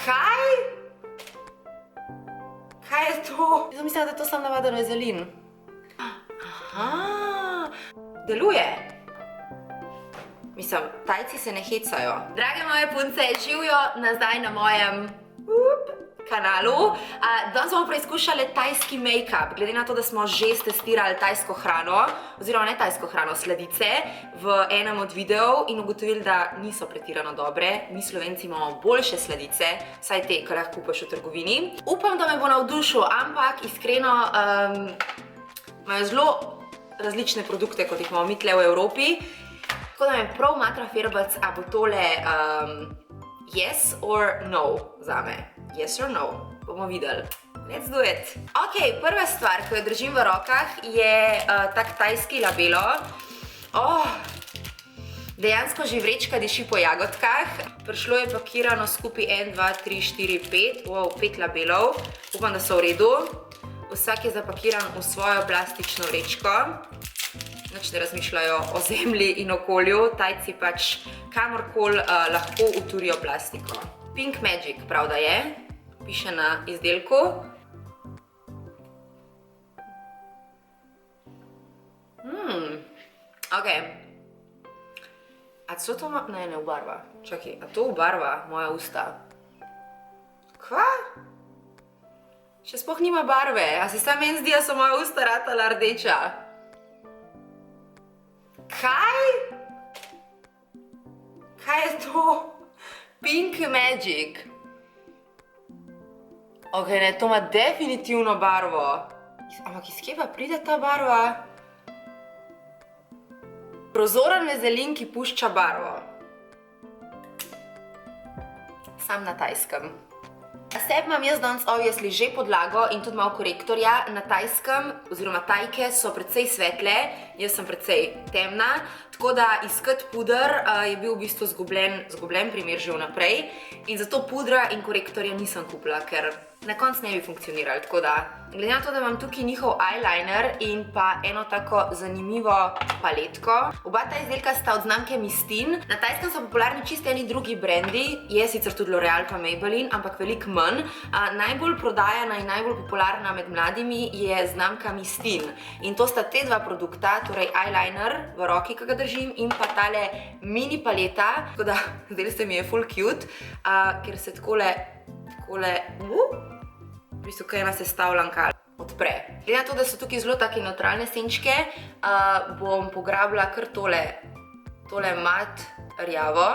Kaj? Kaj je to? Jaz mislim, da to sam navaden vazelin. Aha, deluje. Mislim, Tajci se ne hecajo. Drage moje punce, živijo nazaj na mojem kanalu. Danes bomo preizkušali tajski make-up. Glede na to, da smo že testirali tajsko hrano, oziroma ne tajsko hrano, sladice v enem od videov in ugotovili, da niso pretirano dobre. Mi Slovenci imamo boljše sladice, vsaj te, ki lahko kupiš v trgovini. Upam, da me bo navdušil, ampak iskreno imajo zelo različne produkte, kot jih imamo mi tle v Evropi. Tako da me prav matra Ferbec, a bo tole yes or no zame. Yes or no. Bomo videli. Let's do it. Ok, prva stvar, ko jo držim v rokah, je tak tajski labelo. Dejansko že vrečka diši po jagodkah. Prišlo je pakirano skupaj 1, 2, 3, 4, 5. Wow, 5 labelov. Upam, da so v redu. Vsak je zapakiran v svojo plastično vrečko. Nič ne razmišljajo o zemlji in okolju. Tajci pač kamorkoli lahko uturijo plastiko. Pink Magic, pravda je. Piše na izdelku. Ok. A co to ima? Ne, ne obarva. Čakaj, a to obarva moja usta? Kva? Še sploh nima barve. A se sam meni zdi, da so moja usta ratala rdeča? Kaj? Kaj je to? Pink Magic. Ok, ne, to ima definitivno barvo. Ampak iz kje pa pride ta barva? Prozoren vazelin, ki pušča barvo. Sam na tajskem. Na sebi imam jaz danes obviously že podlago in tudi malo korektorja. Na tajskem, oziroma tajke so precej svetle, jaz sem precej temna, tako da iskati puder je bil v bistvu zgubljen primer že vnaprej in zato pudra in korektorja nisem kupila, ker na koncu ne bi funkcionirali, tako da glede na to, da imam tukaj njihov eyeliner in pa eno tako zanimivo paletko. Oba ta izdelka sta od znamke Mistin. Na tajskem so popularni čisto eni drugi brendi, je sicer tudi L'Oreal pa Maybelline, ampak veliko manj. Najbolj prodajana in najbolj popularna med mladimi je znamka Mistin. In to sta te dva produkta, torej eyeliner v roki, ki ga držim, in pa tale mini paleta, tako da zdaj se mi je full cute, ker se takole v bistvu kaj ena sestavljanka odpre. Glede na to, da so tukaj zelo take neutralne senčke, bom pograbila kar tole mat rjavo.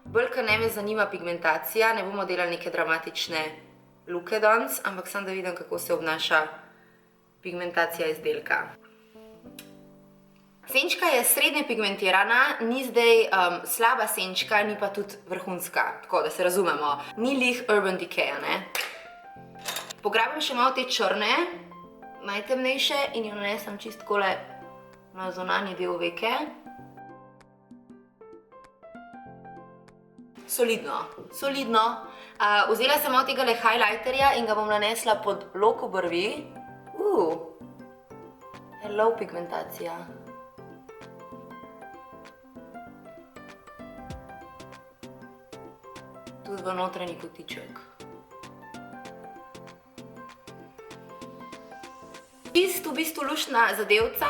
Bolj, ker ne me zanima pigmentacija, ne bomo delali neke dramatične luke danes, ampak samo da vidim, kako se obnaša pigmentacija izdelka. Senčka je srednje pigmentirana, ni zdaj slaba senčka, ni pa tudi vrhunska, tako da se razumemo. Ni lih Urban Decay, ne? Pograbim še malo te črne, najtemnejše in jo nanesem čist takole na zunanji del veke. Solidno. Vzela sem malo tegale highlighterja in ga bom nanesla pod lok obrvi. Hello pigmentacija. Tudi v notranji kotiček. V bistvu luštna zadevca,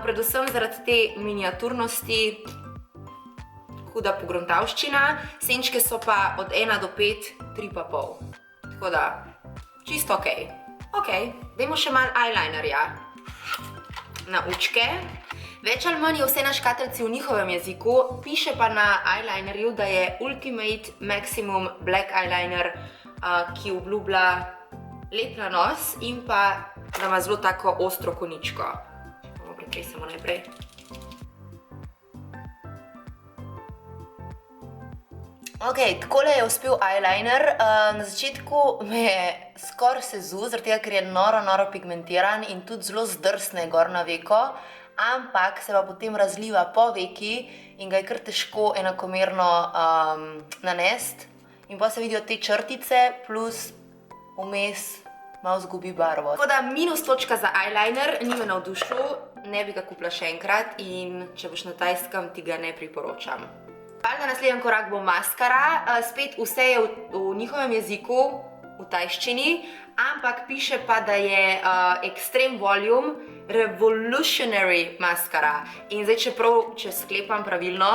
predvsem zaradi te miniaturnosti, huda pogruntavščina. Senčke so pa od 1 do 5, 3,5. Tako da, čisto ok. Ok, dajmo še malo eyelinerja na učke. Več ali manj je vse na škatlici v njihovem jeziku, piše pa na eyelinerju, da je Ultimate Maximum Black Eyeliner, ki obljublja lep nanos in pa da ima zelo tako ostro koničko. Bomo pretresemo najprej. Ok, takole je uspel eyeliner. Na začetku me je skoraj sezul, zaradi tega, ker je noro pigmentiran in tudi zelo zdrsne gor na veko, ampak se pa potem razliva po veki in ga je kar težko enakomerno nanesti. In pa se vidijo te črtice, plus vmes malo zgubi barvo. Tako da minus točka za eyeliner, ni me navdušil, ne bi ga kupila še enkrat in če boš na tajskem, ti ga ne priporočam. Valjda naslednji korak bo maskara, spet vse je v njihovem jeziku, v tajščini, ampak piše pa, da je Extreme Volume Revolutionary maskara. In zdaj, če sklepam pravilno,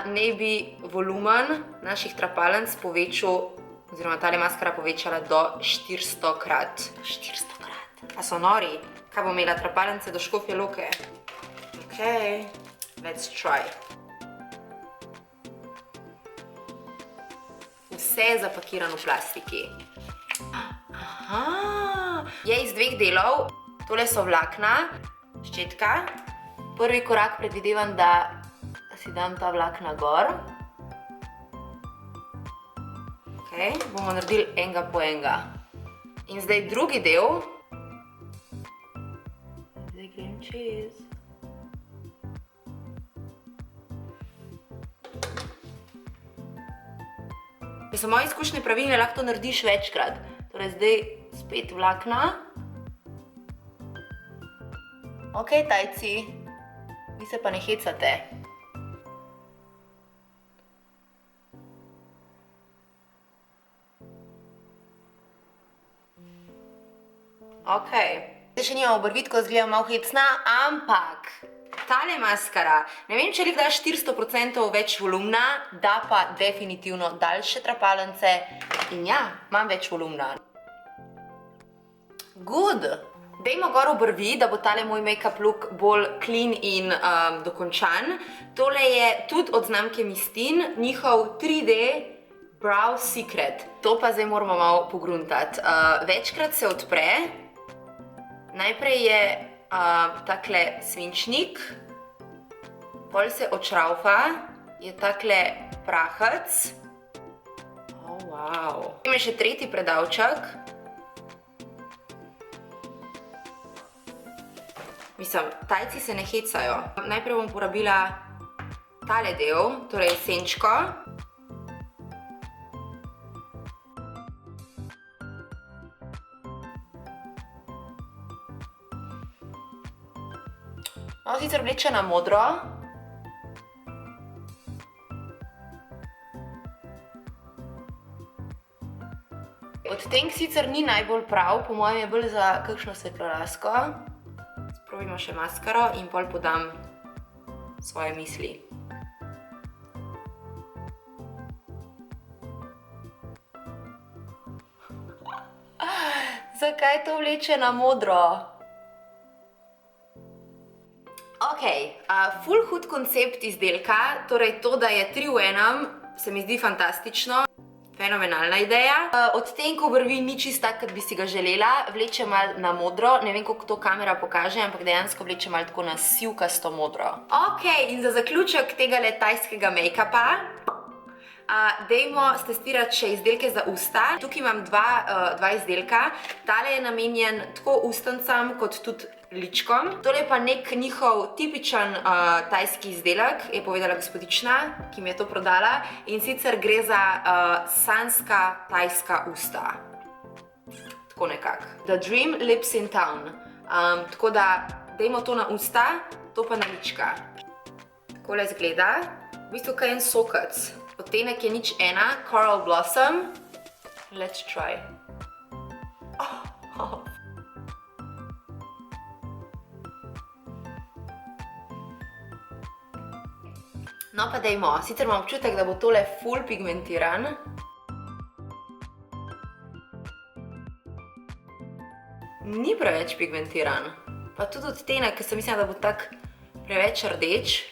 naj bi volumen naših trapalnic povečal, oziroma tale maskara povečala do 400-krat. 400-krat. A so nori? Kaj bom imela trapalnice do Škofje Loke? Ok, let's try. Vse je zapakirano v plastiki. Aha, je iz dveh delov. Tole so vlakna, ščetka. Prvi korak predvidevam, da si dam ta vlakna gor. Ok, bomo naredili enega po enega. In zdaj drugi del. Zdaj grem čez. Če so moje izkušnje pravilne, lahko to narediš večkrat. Torej zdaj spet vlakna. Ok, tajci, vi se pa ne hecate. Ok, zdaj še nimamo obrvi, tako izgleda malo hecna, ampak tale maskara, ne vem, če daš 400% več volumna, da pa definitivno daljše trapalnice in ja, imam več volumna. Good! Dajmo gor obrvi, da bo tale moj make-up look bolj clean in dokončan. Tole je tudi od znamke Mistin, njihov 3D Brow Secret. To pa zdaj moramo malo pogruntati. Večkrat se odpre. Najprej je takle svinčnik, pol se odšraufa, je takle prahec. Oh, wow. Potem je še tretji predalček. Mislim, tajci se ne hecajo. Najprej bom porabila tale del, torej senčko. Malo sicer vleče na modro. Odtenk sicer ni najbolj prav, po mojem je bolj za kakšno svetlolasko. Probimo še maskaro in pol podam svoje misli. Zakaj to vleče na modro? Ok, ful hud koncept izdelka, torej to, da je 3 v enem, se mi zdi fantastično. Fenomenalna ideja. Odtenek obrvi ni čist tak, kot bi si ga želela. Vleče malo na modro. Ne vem, koliko to kamera pokaže, ampak dejansko vleče malo tako na sivkasto modro. Ok, in za zaključek tega tajskega make-upa dajmo stestirati še izdelke za usta. Tukaj imam dva izdelka. Tale je namenjen tako ustnicam kot tudi ličkom. Tole je pa nek njihov tipičen tajski izdelek, je povedala gospodična, ki mi je to prodala. In sicer gre za sanska tajska usta. Tako nekako. The Dream Lips in Town. Tako da dajmo to na usta, to pa na lička. Takole izgleda. V bistvu kaj en sokec. Odtenek je 01, Coral Blossom. Let's try. No pa dajmo, sicer imam občutek, da bo tole ful pigmentiran. Ni preveč pigmentiran. Pa tudi odtenek, ker sem mislila, da bo tak preveč rdeč.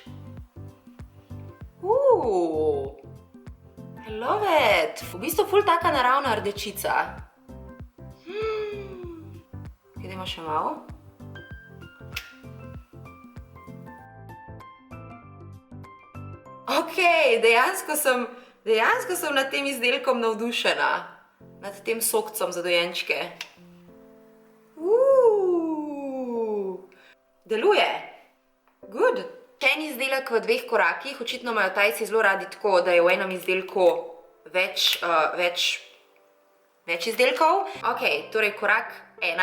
I love it! V bistvu ful taka naravna rdečica. Idemo še malo. Ok, dejansko sem nad tem izdelkom navdušena. Nad tem sokcom za dojenčke. Deluje. Good. Še en izdelek v 2 korakih. Očitno imajo Tajci zelo radi tako, da je v enem izdelku več izdelkov. Ok, torej korak 1.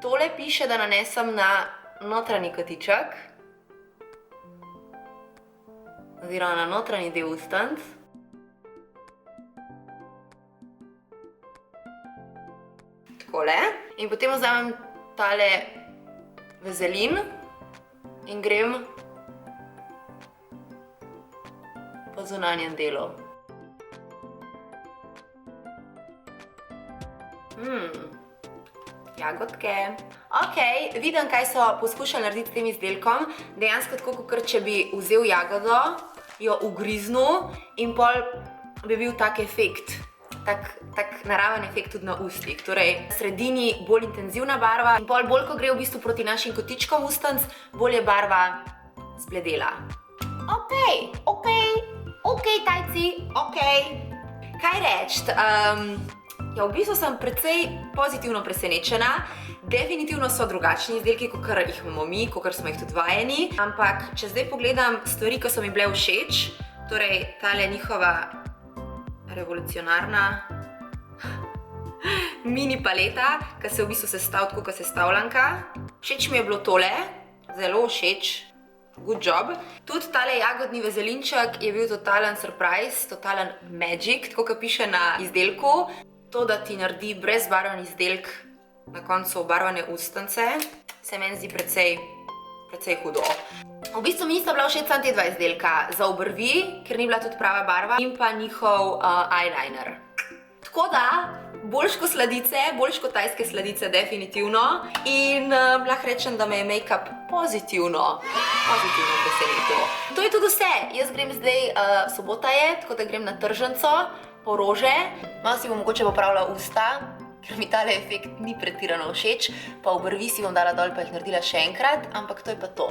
Tole piše, da nanesem na notranji kotiček. oziroma na notranji del ustnic. Takole. In potem vzamem tale vazelin in grem po zunanjem delu. Jagodke. Ok, vidim, kaj so poskušali narediti s tem izdelkom. Dejansko tako, kot če bi vzel jagodo, jo ugriznil in pol bi bil tak efekt. Tak naraven efekt tudi na ustih. Torej, v sredini bolj intenzivna barva in pol bolj, ko gre v bistvu proti našim kotičkom ustnic, bolj je barva zbledela. Ok, tajci, ok. Kaj reči? Ja, v bistvu sem precej pozitivno presenečena. Definitivno so drugačni izdelki, kakor jih imamo mi, kakor smo jih tudi vajeni. Ampak, če zdaj pogledam stvari, ki so mi bile všeč, torej tale njihova revolucionarna mini paleta, ki se v bistvu sestavlja tako kot sestavljanka. Všeč mi je bilo tole, zelo všeč. Good job. Tudi tale jagodni vazelinček je bil totalen surprise, totalen magic, tako kot piše na izdelku. To, da ti naredi brezbarven izdelek na koncu obarvane ustnice, se meni zdi precej hudo. V bistvu mi nista bila všeč samo te dva izdelka, za obrvi, ker ni bila tudi prava barva, in pa njihov eyeliner. Tako da, boljš kot sladice, boljš kot tajske sladice definitivno, in lahko rečem, da me je make-up pozitivno presenetil. To je tudi vse. Jaz grem zdaj, sobota je, tako da grem na tržnico po rože. Malo si bom mogoče popravila usta, ker mi tale efekt ni pretirano všeč, pa obrvi si bom dala dol, pa jih naredila še enkrat, ampak to je pa to.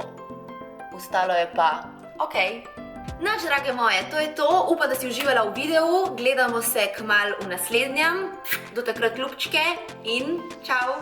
Ostalo je pa ok. Nač, drage moje, to je to. Upam, da si uživala v videu. Gledamo se kmalu v naslednjem. Do takrat ljubčke in čau!